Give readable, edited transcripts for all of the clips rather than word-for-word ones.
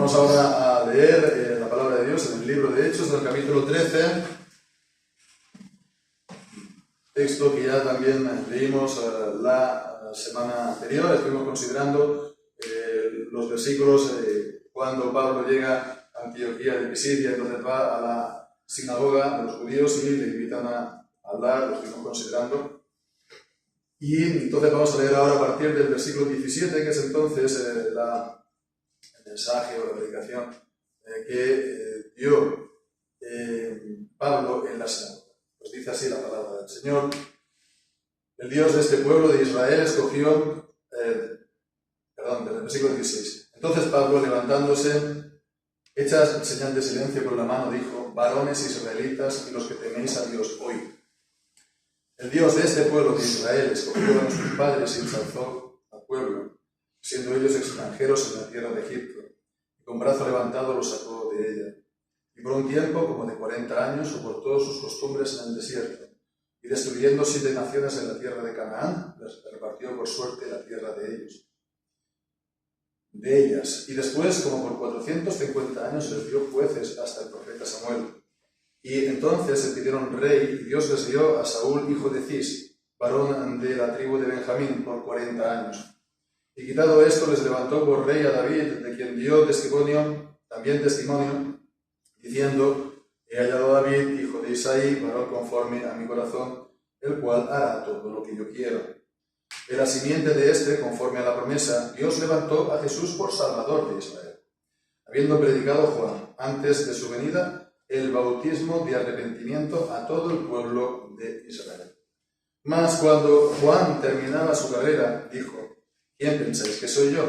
Vamos ahora a leer la palabra de Dios en el libro de Hechos, del capítulo 13, texto que ya también leímos la semana anterior. Estuvimos considerando los versículos cuando Pablo llega a Antioquía de Pisidia, entonces va a la sinagoga de los judíos y le invitan a hablar, lo estuvimos considerando. Y entonces vamos a leer ahora a partir del versículo 17, que es entonces el mensaje o la predicación que dio Pablo en la sinagoga. Pues dice así la palabra del Señor: el Dios de este pueblo de Israel escogió, del versículo 16. Entonces Pablo, levantándose, hecha señal de silencio con la mano, dijo: varones israelitas y los que teméis a Dios, oíd. El Dios de este pueblo de Israel escogió a nuestros padres y ensalzó al pueblo, siendo ellos extranjeros en la tierra de Egipto, y con brazo levantado los sacó de ella. Y por un tiempo, como de 40 años, soportó sus costumbres en el desierto, y destruyendo 7 naciones en la tierra de Canaán, les repartió por suerte la tierra de ellas. Y después, como por 450 años, les dio jueces hasta el profeta Samuel. Y entonces se pidieron rey, y Dios les dio a Saúl, hijo de Cis, varón de la tribu de Benjamín, por 40 años. Y quitado esto, les levantó por rey a David, de quien dio testimonio, diciendo: he hallado a David, hijo de Isaí, varón conforme a mi corazón, el cual hará todo lo que yo quiero. De la simiente de este, conforme a la promesa, Dios levantó a Jesús por Salvador de Israel, habiendo predicado Juan, antes de su venida, el bautismo de arrepentimiento a todo el pueblo de Israel. Mas cuando Juan terminaba su carrera, dijo: ¿quién pensáis que soy yo?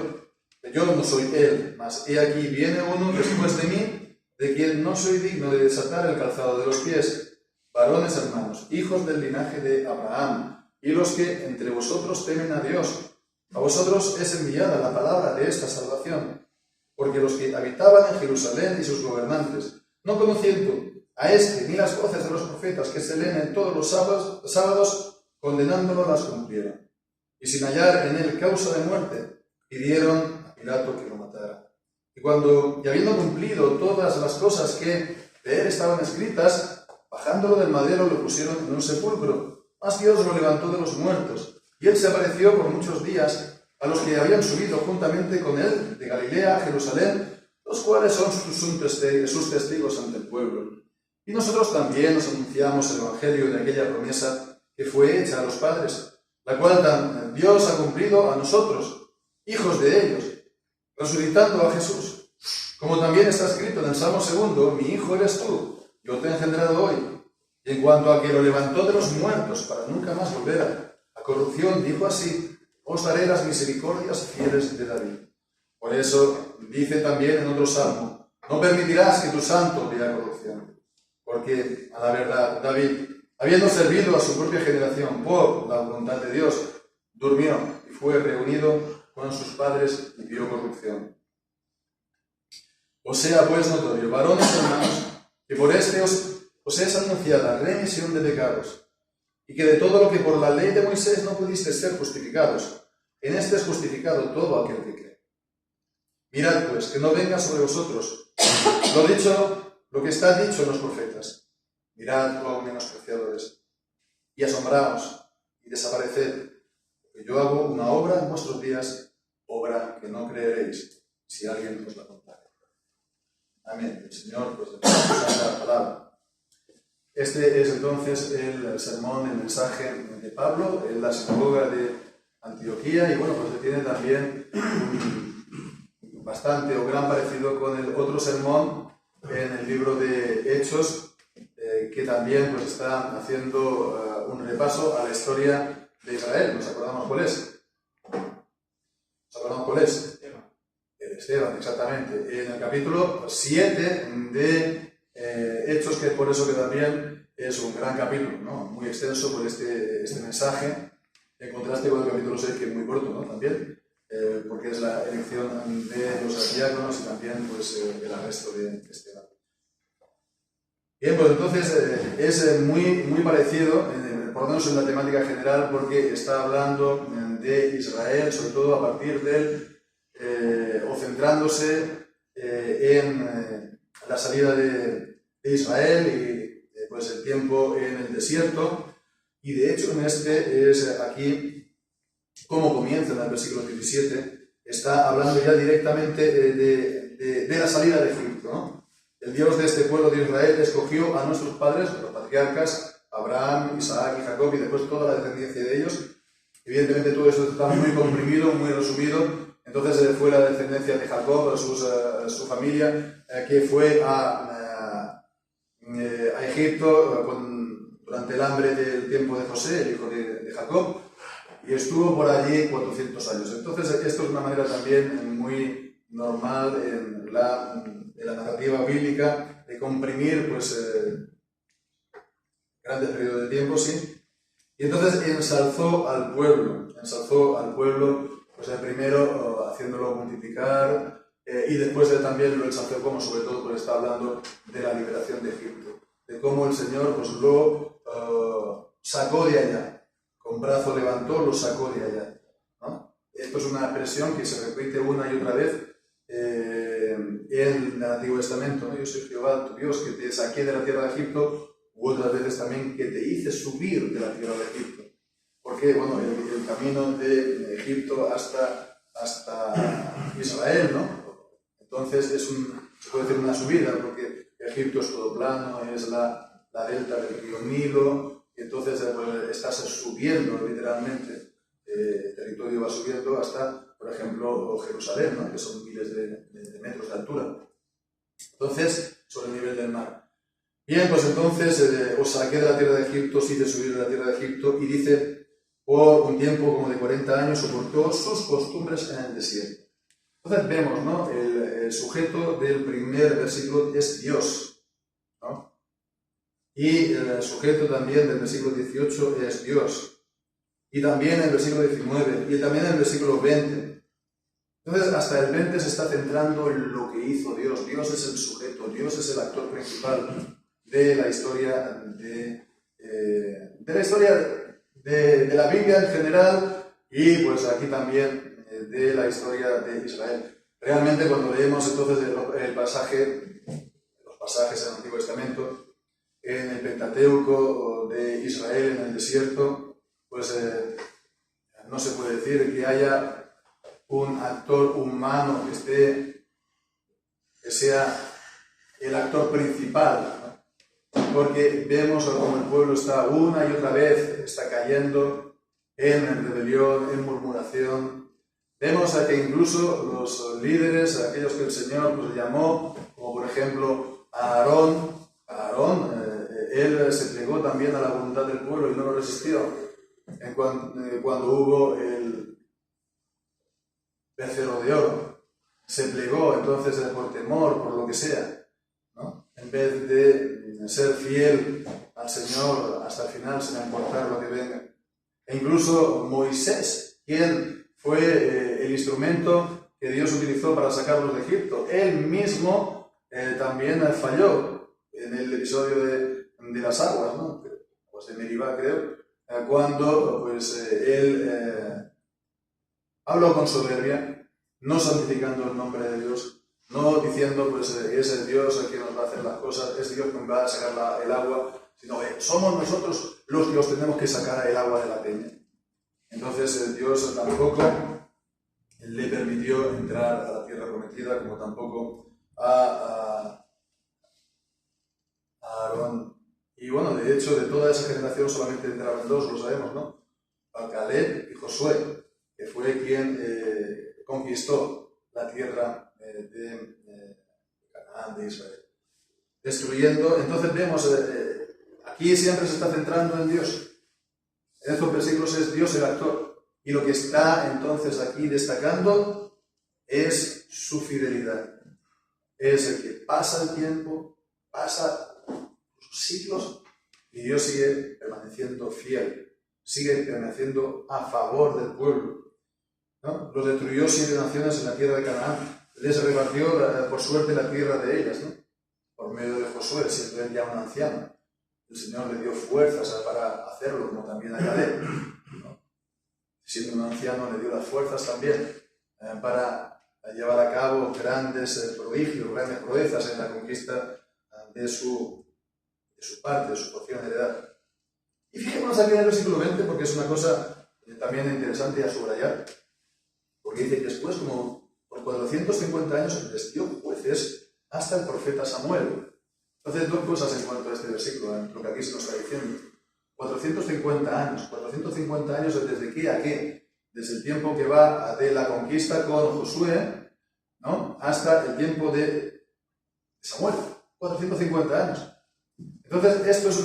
Yo no soy él, mas he aquí viene uno después de mí, de quien no soy digno de desatar el calzado de los pies. Varones hermanos, hijos del linaje de Abraham, y los que entre vosotros temen a Dios, a vosotros es enviada la palabra de esta salvación, porque los que habitaban en Jerusalén y sus gobernantes, no conociendo a este ni las voces de los profetas que se leen en todos los sábados, condenándolo, las cumplieron. Y sin hallar en él causa de muerte, pidieron a Pilato que lo matara. Y habiendo cumplido todas las cosas que de él estaban escritas, bajándolo del madero lo pusieron en un sepulcro. Mas Dios lo levantó de los muertos, y él se apareció por muchos días a los que habían subido juntamente con él de Galilea a Jerusalén, los cuales son sus testigos ante el pueblo. Y nosotros también nos anunciamos el evangelio de aquella promesa que fue hecha a los padres, la cual Dios ha cumplido a nosotros, hijos de ellos, resucitando a Jesús. Como también está escrito en el Salmo 2: mi hijo eres tú, yo te he engendrado hoy. Y en cuanto a que lo levantó de los muertos para nunca más volver a corrupción, dijo así: os daré las misericordias fieles de David. Por eso dice también en otro salmo: no permitirás que tu santo vea corrupción. Porque, a la verdad, David, habiendo servido a su propia generación por la voluntad de Dios, durmió y fue reunido con sus padres y vio corrupción. Os sea pues notorio, varones hermanos, que por este os es anunciada remisión de pecados, y que de todo lo que por la ley de Moisés no pudisteis ser justificados, en este es justificado todo aquel que cree. Mirad pues, que no venga sobre vosotros lo que está dicho en los profetas. Mirad, oh menospreciadores, y asombraos, y desapareced, porque yo hago una obra en vuestros días, obra que no creeréis, si alguien os la contare. Amén. El Señor, pues, la palabra. Este es entonces el sermón, el mensaje de Pablo en la sinagoga de Antioquía, y bueno, pues tiene también bastante o gran parecido con el otro sermón en el libro de Hechos, que también pues está haciendo un repaso a la historia de Israel. ¿Nos acordamos cuál es? Esteban, exactamente. En el capítulo 7 de Hechos, que es por eso que también es un gran capítulo, ¿no? Muy extenso por este mensaje, en contraste con el capítulo 6, que es muy corto, ¿no? También, porque es la elección de los diáconos y también pues, el arresto de Esteban. Bien, pues entonces es muy parecido, por lo menos en la temática general, porque está hablando de Israel, sobre todo a partir del, o centrándose en la salida de Israel y pues el tiempo en el desierto. Y de hecho en este es aquí como comienza en el versículo 17, está hablando ya directamente de la salida de Egipto, ¿no? El Dios de este pueblo de Israel escogió a nuestros padres, los patriarcas, Abraham, Isaac y Jacob, y después toda la descendencia de ellos. Evidentemente todo esto está muy comprimido, muy resumido. Entonces fue la descendencia de Jacob, su familia, que fue a Egipto durante el hambre del tiempo de José, el hijo de Jacob, y estuvo por allí 400 años. Entonces esto es una manera también muy normal en la narrativa bíblica de comprimir pues, grandes periodos de tiempo, sí. Y entonces ensalzó al pueblo pues primero haciéndolo multiplicar, y después también lo ensalzó como sobre todo pues está hablando de la liberación de Egipto, de cómo el Señor pues lo sacó de allá, con brazo levantó, lo sacó de allá, ¿no? Esto es una expresión que se repite una y otra vez en el Antiguo Testamento, ¿no? Yo soy Jehová, tu Dios, que te saqué de la tierra de Egipto, u otras veces también que te hice subir de la tierra de Egipto. Porque bueno, el camino de Egipto hasta Israel, ¿no? Entonces se puede decir una subida, porque Egipto es todo plano, es la delta del río Nilo, y entonces pues, estás subiendo literalmente, el territorio va subiendo hasta, por ejemplo, Jerusalén, ¿no? Que son miles de metros de altura. Entonces, sobre el nivel del mar. Bien, pues entonces os saqué de la tierra de Egipto, sí, de subir de la tierra de Egipto, y dice, por un tiempo como de 40 años soportó sus costumbres en el desierto. Entonces vemos, ¿no? El sujeto del primer versículo es Dios, ¿no? Y el sujeto también del versículo 18 es Dios. Y también el versículo 19, y también el versículo 20. Entonces hasta el 20 se está centrando en lo que hizo Dios. Dios es el sujeto, Dios es el actor principal de la historia de la Biblia en general, y pues aquí también de la historia de Israel. Realmente cuando leemos entonces los pasajes del Antiguo Testamento, en el Pentateuco de Israel en el desierto, pues no se puede decir que haya un actor humano que sea el actor principal, ¿no? Porque vemos cómo el pueblo está una y otra vez, está cayendo en rebelión, en murmuración. Vemos que incluso los líderes, aquellos que el Señor pues, llamó, como por ejemplo a Aarón, él se plegó también a la voluntad del pueblo y no lo resistió. Cuando hubo el becerro de oro, se plegó entonces por temor, por lo que sea, ¿no? En vez de ser fiel al Señor hasta el final, sin importar lo que venga. E incluso Moisés, quien fue el instrumento que Dios utilizó para sacarlos de Egipto, él mismo también falló en el episodio de las aguas, ¿no? Pues de Meribá, creo, cuando pues, él habló con soberbia, no santificando el nombre de Dios, no diciendo pues es el Dios el que nos va a hacer las cosas, es Dios quien va a sacar el agua, sino somos nosotros los que os tenemos que sacar el agua de la peña. Entonces Dios tampoco le permitió entrar a la tierra prometida, como tampoco a Aarón. Y bueno, de hecho, de toda esa generación solamente entraron dos, lo sabemos, ¿no? A Caleb y Josué, que fue quien conquistó la tierra de Canaán, de Israel, destruyendo. Entonces vemos, aquí siempre se está centrando en Dios. En estos versículos es Dios el actor. Y lo que está entonces aquí destacando es su fidelidad. Es el que pasa el tiempo, pasa los siglos, y Dios sigue permaneciendo fiel, sigue permaneciendo a favor del pueblo, ¿no? Los destruyó 7 naciones en la tierra de Canaán, les repartió por suerte la tierra de ellas, ¿no? Por medio de Josué, siendo él ya un anciano. El Señor le dio fuerzas para hacerlo, como también a Caleb, ¿no? Siendo un anciano le dio las fuerzas también para llevar a cabo grandes prodigios, grandes proezas en la conquista de su parte, de su porción heredada. Y fijémonos aquí en el versículo 20, porque es una cosa también interesante a subrayar, porque dice que después, como por 450 años, investió jueces hasta el profeta Samuel. Entonces, dos cosas en cuanto a este versículo, lo que aquí se nos está diciendo. 450 años ¿desde qué a qué? Desde el tiempo que va de la conquista con Josué, ¿no?, hasta el tiempo de Samuel. 450 años. Entonces, esto es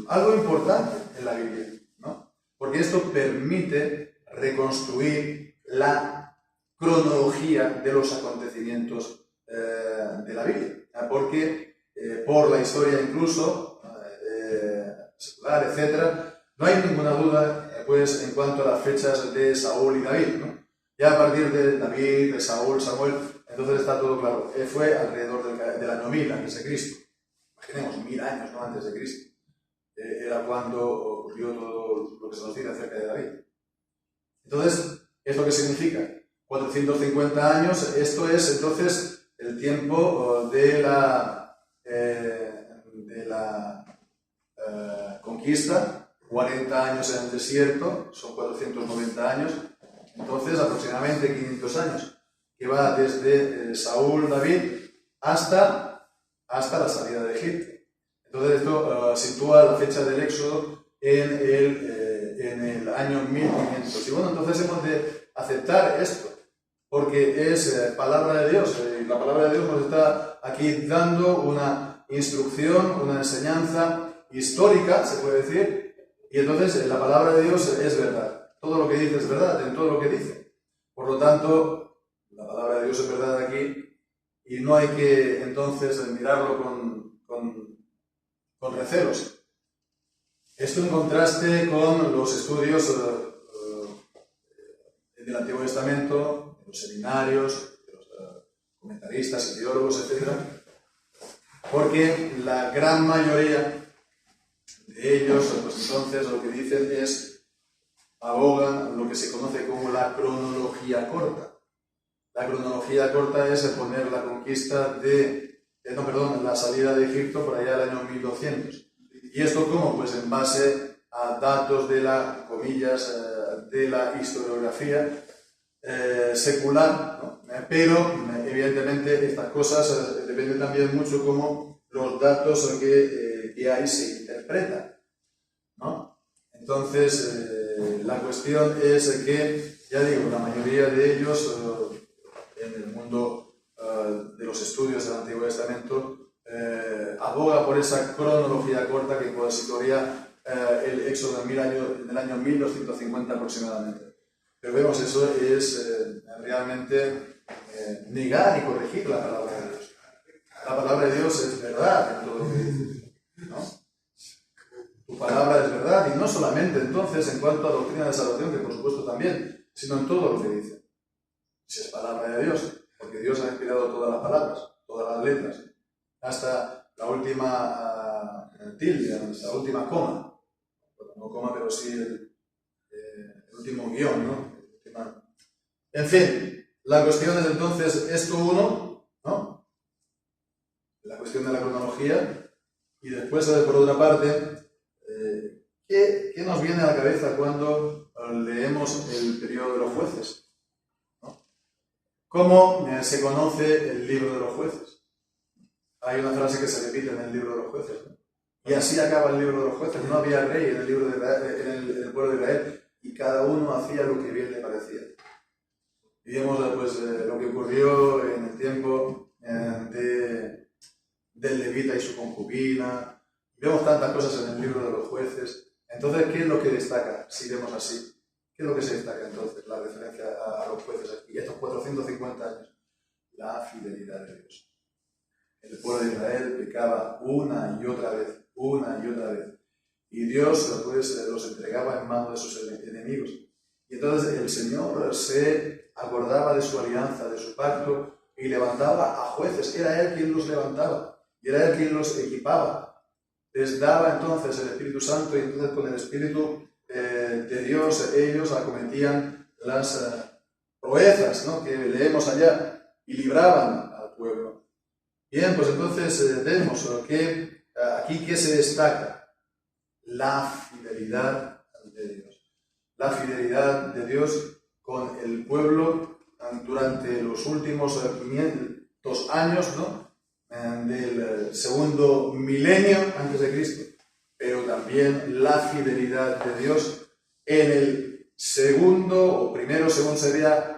algo importante en la Biblia, ¿no? Porque esto permite reconstruir la cronología de los acontecimientos de la Biblia. Porque por la historia incluso, secular, etc., no hay ninguna duda pues, en cuanto a las fechas de Saúl y David, ¿no? Ya a partir de David, de Saúl, Samuel, entonces está todo claro. Fue alrededor del año 1000 antes de Cristo. Imaginemos, 1000 años, ¿no?, antes de Cristo. Era cuando ocurrió todo lo que se nos dice acerca de David. Entonces, ¿esto qué significa? 450 años, esto es entonces el tiempo de la conquista, 40 años en el desierto, son 490 años, entonces aproximadamente 500 años, que va desde Saúl, David, hasta la salida de Egipto. Entonces esto sitúa la fecha del Éxodo en el año 1500. Y bueno, entonces hemos de aceptar esto, porque es palabra de Dios, y la palabra de Dios nos está aquí dando una instrucción, una enseñanza histórica, se puede decir, y entonces la palabra de Dios es verdad. Todo lo que dice es verdad, en todo lo que dice. Por lo tanto, la palabra de Dios es verdad aquí, y no hay que entonces mirarlo con recelos. Esto en contraste con los estudios del Antiguo Testamento, de los seminarios, de los comentaristas, ideólogos, etc. Porque la gran mayoría de ellos, pues entonces, lo que dicen es, abogan lo que se conoce como la cronología corta. La cronología corta es poner la conquista la salida de Egipto por allá del año 1200. ¿Y esto cómo? Pues en base a datos de la, comillas, de la historiografía secular, ¿no? Pero evidentemente estas cosas dependen también mucho cómo los datos que hay se interpretan, ¿no? Entonces, la cuestión es que, ya digo, la mayoría de ellos en el mundo de los estudios del Antiguo Testamento aboga por esa cronología corta que situaría el Éxodo en el año 1250 aproximadamente. Pero vemos, eso es realmente negar y corregir la palabra de Dios. La palabra de Dios es verdad en todo lo que dice, ¿no? Tu palabra es verdad, y no solamente entonces en cuanto a doctrina de salvación, que por supuesto también, sino en todo lo que dice. Si es palabra de Dios, porque Dios ha inspirado todas las palabras, todas las letras, hasta la última tilde, la última coma. Bueno, no coma, pero sí el último guión, ¿no? En fin, la cuestión es entonces esto uno, ¿no? La cuestión de la cronología, y después, por otra parte, ¿qué nos viene a la cabeza cuando leemos el periodo de los jueces? ¿No? ¿Cómo se conoce el libro de los jueces? Hay una frase que se repite en el libro de los jueces, ¿no? Y así acaba el libro de los jueces. No había rey en el libro en el pueblo de Israel, y cada uno hacía lo que bien le parecía. Y vemos pues, lo que ocurrió en el tiempo del levita y su concubina. Vemos tantas cosas en el libro de los jueces. Entonces, ¿qué es lo que destaca si vemos así? ¿Qué es lo que se destaca entonces? La referencia a los jueces aquí, estos 450 años. La fidelidad de Dios. El pueblo de Israel pecaba una y otra vez. Y Dios pues, los entregaba en manos de sus enemigos. Y entonces el Señor se acordaba de su alianza, de su pacto, y levantaba a jueces. Era Él quien los levantaba, y era Él quien los equipaba. Les daba entonces el Espíritu Santo, y entonces con el Espíritu de Dios ellos acometían las proezas, ¿no?, que leemos allá, y libraban al pueblo. Bien, pues entonces vemos que aquí que se destaca la fidelidad de Dios. La fidelidad de Dios con el pueblo durante los últimos 500 años, ¿no?, del segundo milenio antes de Cristo, pero también la fidelidad de Dios en el segundo o primero, según sería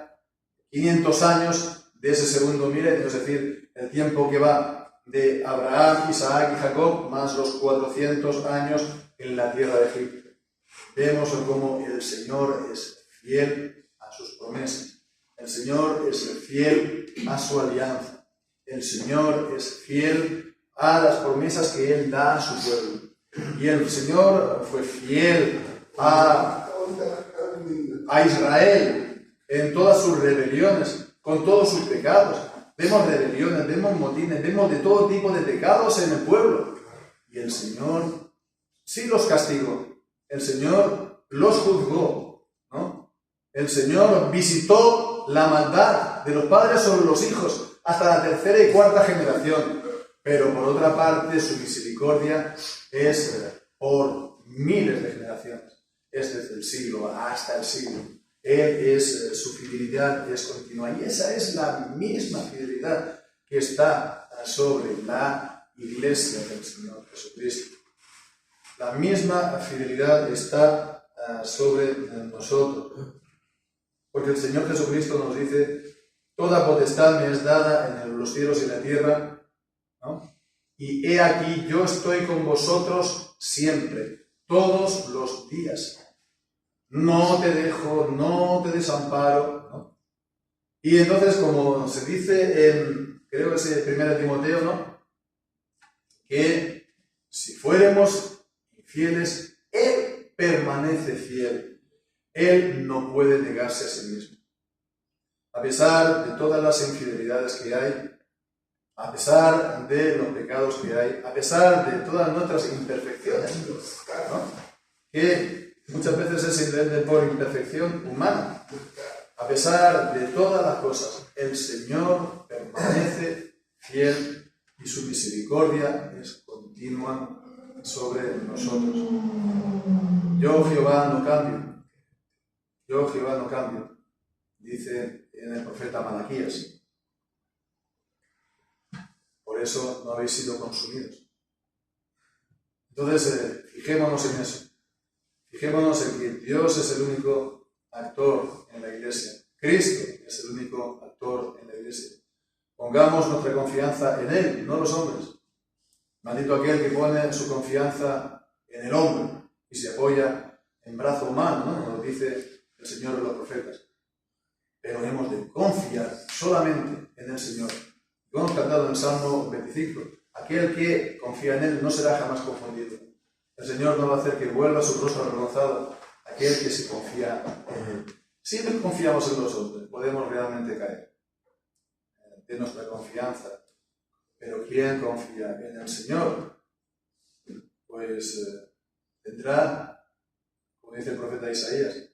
500 años de ese segundo milenio, es decir, el tiempo que va de Abraham, Isaac y Jacob, más los 400 años en la tierra de Egipto. Vemos cómo el Señor es fiel a sus promesas. El Señor es fiel a su alianza. El Señor es fiel a las promesas que Él da a su pueblo. Y el Señor fue fiel a Israel en todas sus rebeliones, con todos sus pecados. Vemos rebeliones, vemos motines, vemos de todo tipo de pecados en el pueblo. Y el Señor sí los castigó. El Señor los juzgó, ¿no? El Señor visitó la maldad de los padres sobre los hijos hasta la tercera y cuarta generación. Pero por otra parte, su misericordia es por miles de generaciones. Es desde el siglo hasta el siglo. Su fidelidad es continua. Y esa es la misma fidelidad que está sobre la Iglesia del Señor Jesucristo. La misma fidelidad está sobre nosotros. Porque el Señor Jesucristo nos dice: toda potestad me es dada en los cielos y la tierra, ¿no? Y he aquí, yo estoy con vosotros siempre, todos los días. No te dejo, no te desamparo, ¿no? Y entonces, como se dice en, creo que es 1 Timoteo, ¿no?, que si fuéramos infieles, Él permanece fiel. Él no puede negarse a sí mismo. A pesar de todas las infidelidades que hay, a pesar de los pecados que hay, a pesar de todas nuestras imperfecciones, ¿no?, que muchas veces es simplemente por imperfección humana, a pesar de todas las cosas, el Señor permanece fiel y su misericordia es continua sobre nosotros. Yo, Jehová, no cambio. Yo, Jehová, no cambio, dice en el profeta Malaquías. Por eso no habéis sido consumidos. Entonces, fijémonos en eso. Fijémonos en que Dios es el único actor en la Iglesia. Cristo es el único actor en la Iglesia. Pongamos nuestra confianza en Él, no los hombres. Maldito aquel que pone su confianza en el hombre y se apoya en brazo humano, ¿no?, como dice el Señor de los profetas. Pero hemos de confiar solamente en el Señor. Lo hemos cantado en el Salmo 25. Aquel que confía en Él no será jamás confundido. El Señor no va a hacer que vuelva su rostro avergonzado aquel que se confía en Él. Si no confiamos en los hombres, podemos realmente caer de nuestra confianza. Pero quien confía en el Señor, pues tendrá, como dice el profeta Isaías,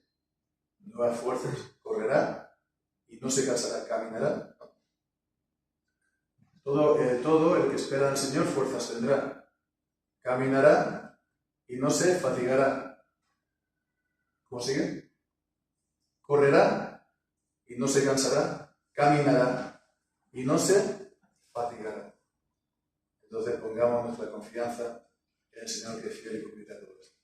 nuevas fuerzas, correrá y no se cansará, caminará. Todo el que espera al Señor fuerzas tendrá, caminará y no se fatigará. ¿Cómo sigue? Correrá y no se cansará, caminará y no se fatigará. Entonces pongamos nuestra confianza en el Señor, que es fiel y promete a todos.